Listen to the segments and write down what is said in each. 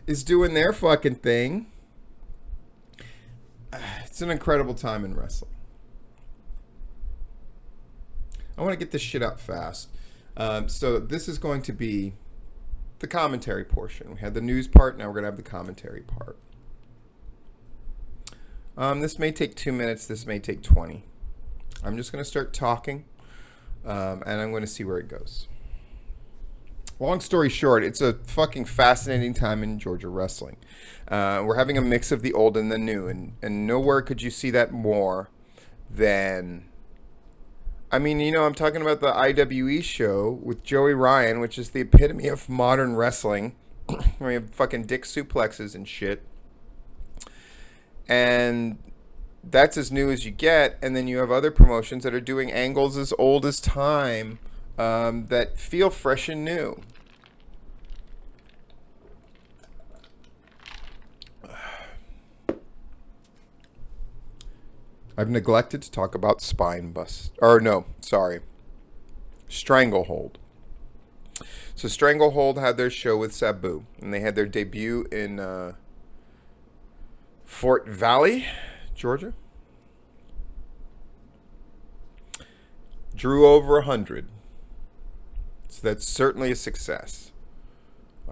is doing their fucking thing. It's an incredible time in wrestling. I want to get this shit up fast. So this is going to be the commentary portion. We had the news part, now we're going to have the commentary part. This may take 2 minutes, this may take 20. I'm just going to start talking, and I'm going to see where it goes. Long story short, it's a fucking fascinating time in Georgia wrestling. We're having a mix of the old and the new, and nowhere could you see that more than... I mean, you know, I'm talking about the IWE show with Joey Ryan, which is the epitome of modern wrestling. We have fucking dick suplexes and shit. And that's as new as you get. And then you have other promotions that are doing angles as old as time that feel fresh and new. I've neglected to talk about Stranglehold. So Stranglehold had their show with Sabu, and they had their debut in Fort Valley, Georgia. Drew over 100. So that's certainly a success.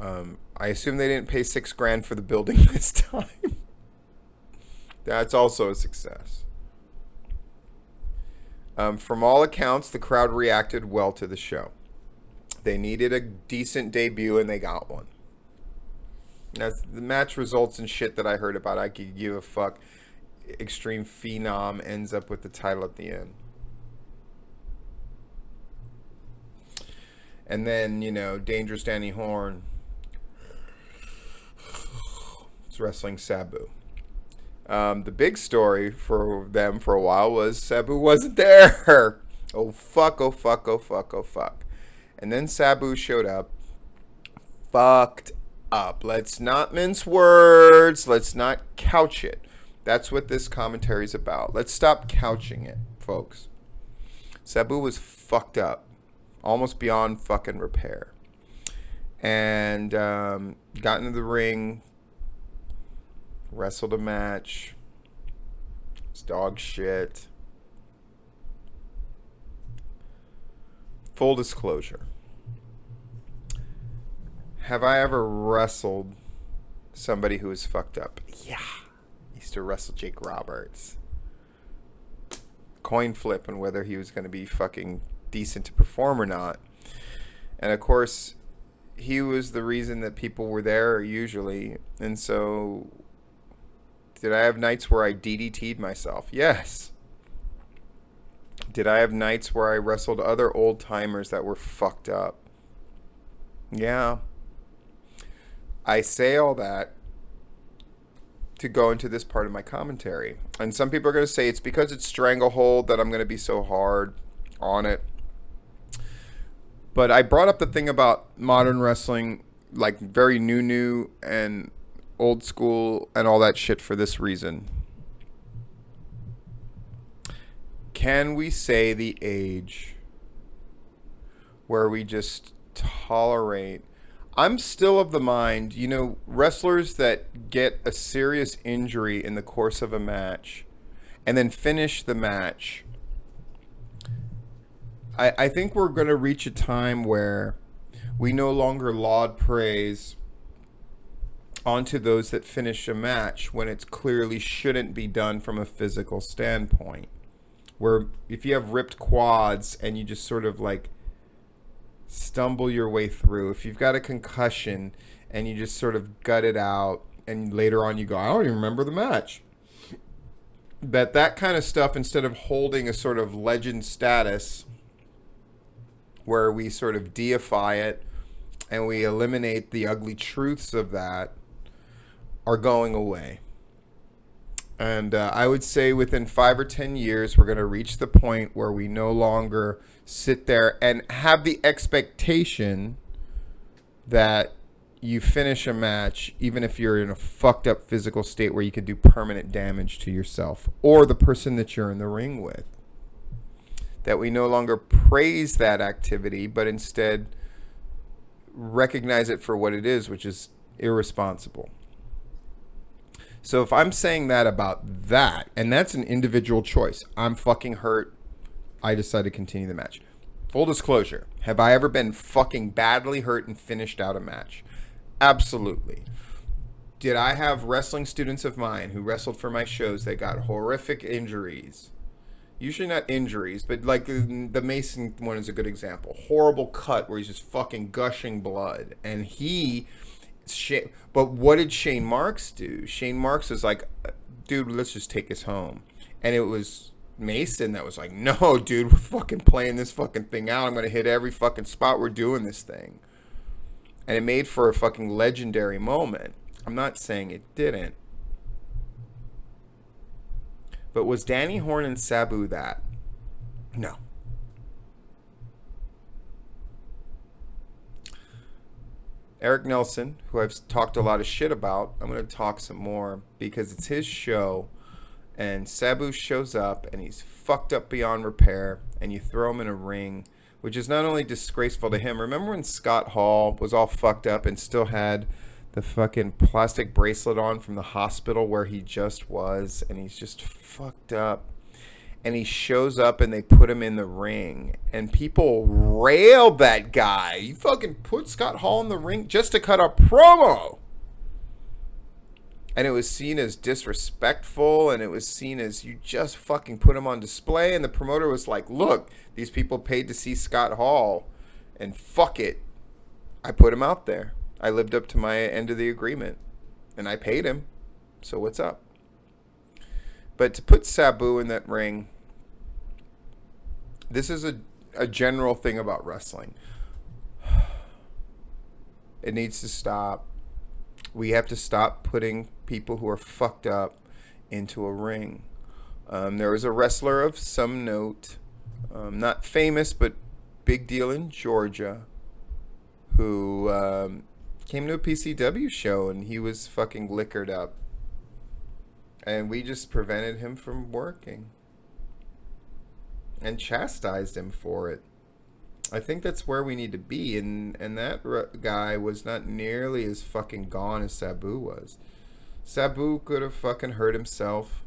I assume they didn't pay $6,000 for the building this time. That's also a success. From all accounts, the crowd reacted well to the show. They needed a decent debut, and they got one. Now, the match results in shit that I heard about. I could give a fuck. Extreme Phenom ends up with the title at the end. And then, you know, Dangerous Danny Horn is wrestling Sabu. The big story for them for a while was Sabu wasn't there. Oh fuck, oh fuck, oh fuck, oh fuck. And then Sabu showed up. Fucked up. Let's not mince words. Let's not couch it. That's what this commentary is about. Let's stop couching it, folks. Sabu was fucked up. Almost beyond fucking repair. And got into the ring. Wrestled a match. It's dog shit. Full disclosure. Have I ever wrestled somebody who was fucked up? Yeah. I used to wrestle Jake Roberts. Coin flip on whether he was going to be fucking decent to perform or not. And of course, he was the reason that people were there usually. And so... did I have nights where I DDT'd myself? Yes. Did I have nights where I wrestled other old timers that were fucked up? Yeah. I say all that to go into this part of my commentary. And some people are going to say it's because it's Stranglehold that I'm going to be so hard on it. But I brought up the thing about modern wrestling, like very new and old school and all that shit for this reason. Can we say the age where we just tolerate... I'm still of the mind, you know, wrestlers that get a serious injury in the course of a match and then finish the match. I think we're going to reach a time where we no longer laud praise onto those that finish a match when it clearly shouldn't be done from a physical standpoint. Where if you have ripped quads and you just sort of like stumble your way through, if you've got a concussion and you just sort of gut it out and later on you go, I don't even remember the match. That kind of stuff, instead of holding a sort of legend status where we sort of deify it and we eliminate the ugly truths of that, are going away. And I would say within 5 or 10 years, we're going to reach the point where we no longer sit there and have the expectation that you finish a match, even if you're in a fucked up physical state where you could do permanent damage to yourself or the person that you're in the ring with. That we no longer praise that activity, but instead recognize it for what it is, which is irresponsible. So if I'm saying that about that, and that's an individual choice, I'm fucking hurt, I decide to continue the match. Full disclosure, have I ever been fucking badly hurt and finished out a match? Absolutely. Did I have wrestling students of mine who wrestled for my shows that got horrific injuries? Usually not injuries, but like the Mason one is a good example. Horrible cut where he's just fucking gushing blood. And but what did Shane Marks do? Shane Marks was like, dude, let's just take us home. And it was Mason that was like, no, dude, we're fucking playing this fucking thing out. I'm going to hit every fucking spot. We're doing this thing. And it made for a fucking legendary moment. I'm not saying it didn't. But was Danny Horn and Sabu that? No. Eric Nelson, who I've talked a lot of shit about, I'm going to talk some more because it's his show. And Sabu shows up and he's fucked up beyond repair. And you throw him in a ring, which is not only disgraceful to him. Remember when Scott Hall was all fucked up and still had the fucking plastic bracelet on from the hospital where he just was, and he's just fucked up, and he shows up and they put him in the ring and people railed that guy. You fucking put Scott Hall in the ring just to cut a promo, and it was seen as disrespectful, and it was seen as you just fucking put him on display. And the promoter was like, look, these people paid to see Scott Hall, and fuck it, I put him out there. I lived up to my end of the agreement, and I paid him, so what's up? But to put Sabu in that ring, this is a general thing about wrestling. It needs to stop. We have to stop putting people who are fucked up into a ring. There was a wrestler of some note, not famous, but big deal in Georgia, who came to a PCW show and he was fucking liquored up. And we just prevented him from working. And chastised him for it. I think that's where we need to be. And that guy was not nearly as fucking gone as Sabu was. Sabu could have fucking hurt himself.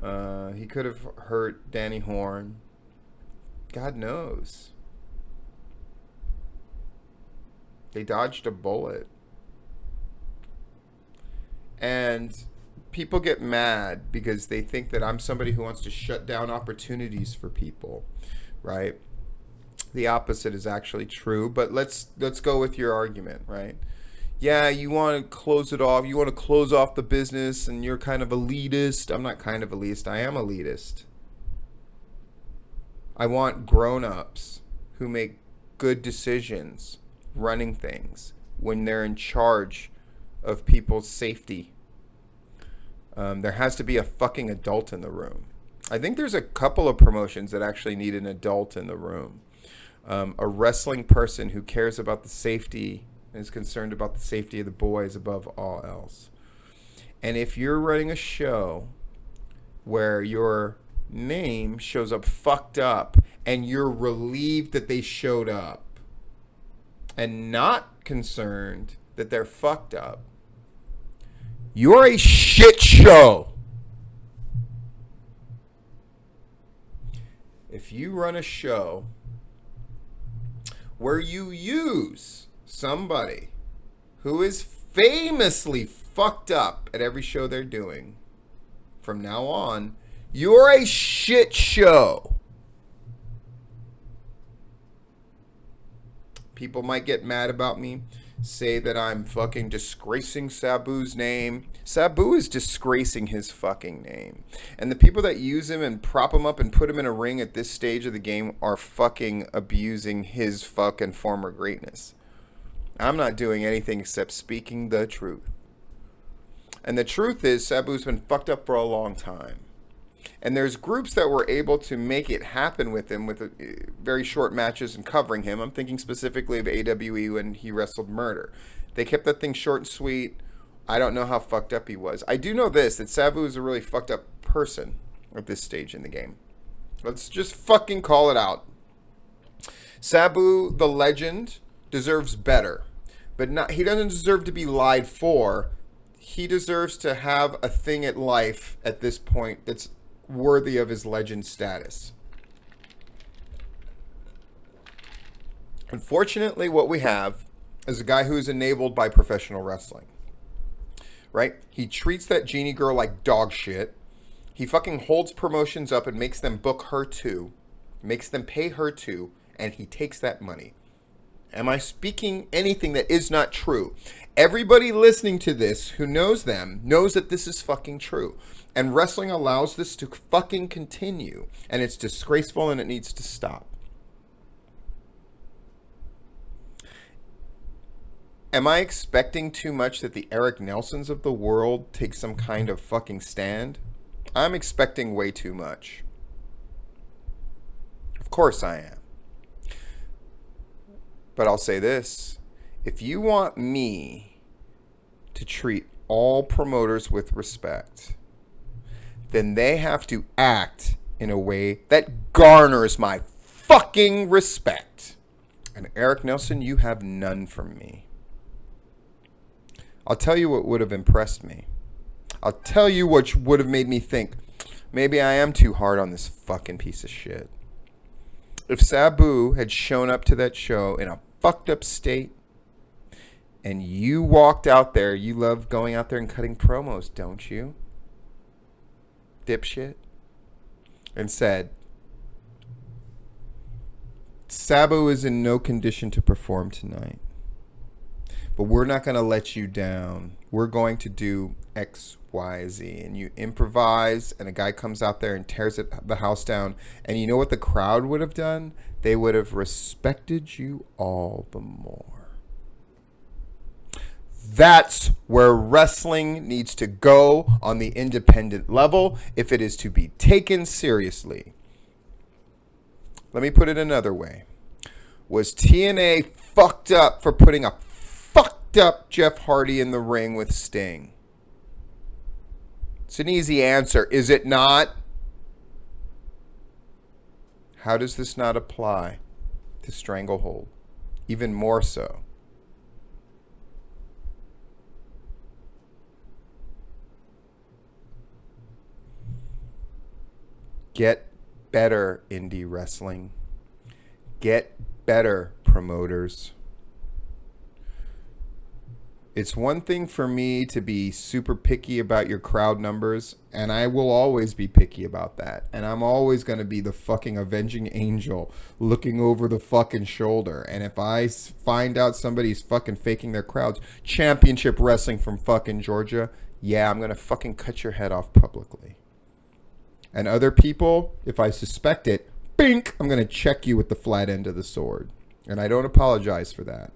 He could have hurt Danny Horn. God knows. They dodged a bullet. And people get mad because they think that I'm somebody who wants to shut down opportunities for people, right? The opposite is actually true, but let's go with your argument, right? Yeah, you want to close it off. You want to close off the business and you're kind of elitist. I'm not kind of elitist. I am elitist. I want grown-ups who make good decisions running things when they're in charge of people's safety. There has to be a fucking adult in the room. I think there's a couple of promotions that actually need an adult in the room. A wrestling person who cares about the safety and is concerned about the safety of the boys above all else. And if you're running a show where your name shows up fucked up and you're relieved that they showed up and not concerned that they're fucked up, you're a shit show. If you run a show where you use somebody who is famously fucked up at every show they're doing, from now on, you're a shit show. People might get mad about me, say that I'm fucking disgracing Sabu's name. Sabu is disgracing his fucking name. And the people that use him and prop him up and put him in a ring at this stage of the game are fucking abusing his fucking former greatness. I'm not doing anything except speaking the truth. And the truth is, Sabu's been fucked up for a long time. And there's groups that were able to make it happen with him with very short matches and covering him. I'm thinking specifically of AWE when he wrestled Murder. They kept that thing short and sweet. I don't know how fucked up he was. I do know this, that Sabu is a really fucked up person at this stage in the game. Let's just fucking call it out. Sabu, the legend, deserves better. But not, he doesn't deserve to be lied for. He deserves to have a thing at life at this point that's worthy of his legend status. Unfortunately, what we have is a guy who is enabled by professional wrestling. Right? He treats that Genie girl like dog shit. He fucking holds promotions up and makes them book her too. Makes them pay her too. And he takes that money. Am I speaking anything that is not true? Everybody listening to this who knows them knows that this is fucking true. And wrestling allows this to fucking continue. And it's disgraceful and it needs to stop. Am I expecting too much that the Eric Nelsons of the world take some kind of fucking stand? I'm expecting way too much. Of course I am. But I'll say this. If you want me to treat all promoters with respect, then they have to act in a way that garners my fucking respect. And Eric Nelson, you have none from me. I'll tell you what would have impressed me. I'll tell you what would have made me think, maybe I am too hard on this fucking piece of shit. If Sabu had shown up to that show in a fucked up state, and you walked out there, you love going out there and cutting promos, don't you? Dipshit. And said, Sabu is in no condition to perform tonight. But we're not going to let you down. We're going to do X, Y, Z. And you improvise, and a guy comes out there and tears the house down. And you know what the crowd would have done? They would have respected you all the more. That's where wrestling needs to go on the independent level if it is to be taken seriously. Let me put it another way. Was TNA fucked up for putting a fucked up Jeff Hardy in the ring with Sting? It's an easy answer, is it not? How does this not apply to Stranglehold? Even more so. Get better, indie wrestling. Get better, promoters. It's one thing for me to be super picky about your crowd numbers, and I will always be picky about that. And I'm always going to be the fucking avenging angel looking over the fucking shoulder. And if I find out somebody's fucking faking their crowds, championship wrestling from fucking Georgia, yeah, I'm going to fucking cut your head off publicly. And other people, if I suspect it, bink, I'm going to check you with the flat end of the sword. And I don't apologize for that.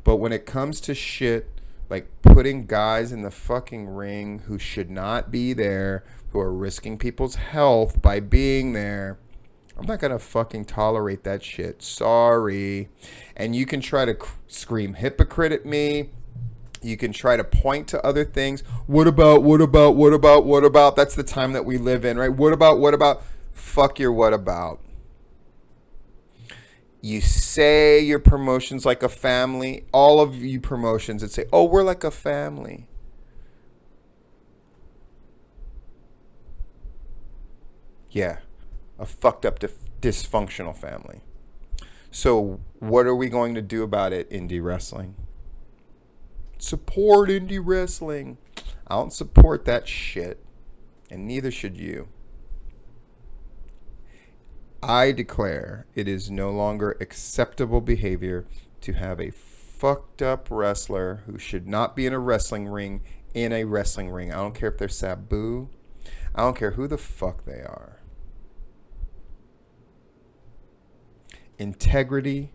But when it comes to shit like putting guys in the fucking ring who should not be there, who are risking people's health by being there, I'm not going to fucking tolerate that shit. Sorry. And you can try to scream hypocrite at me. You can try to point to other things. What about? That's the time that we live in, right? What about? Fuck your what about. You say your promotion's like a family. All of you promotions that say, oh, we're like a family. Yeah, a fucked up, dysfunctional family. So what are we going to do about it, indie wrestling? Support indie wrestling. I don't support that shit. And neither should you. I declare it is no longer acceptable behavior to have a fucked up wrestler who should not be in a wrestling ring in a wrestling ring. I don't care if they're Sabu. I don't care who the fuck they are. Integrity,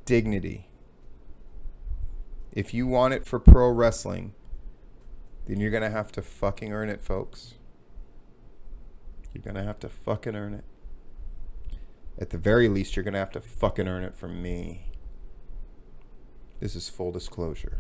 dignity. If you want it for pro wrestling, then you're going to have to fucking earn it, folks. You're going to have to fucking earn it. At the very least, you're going to have to fucking earn it from me. This is full disclosure.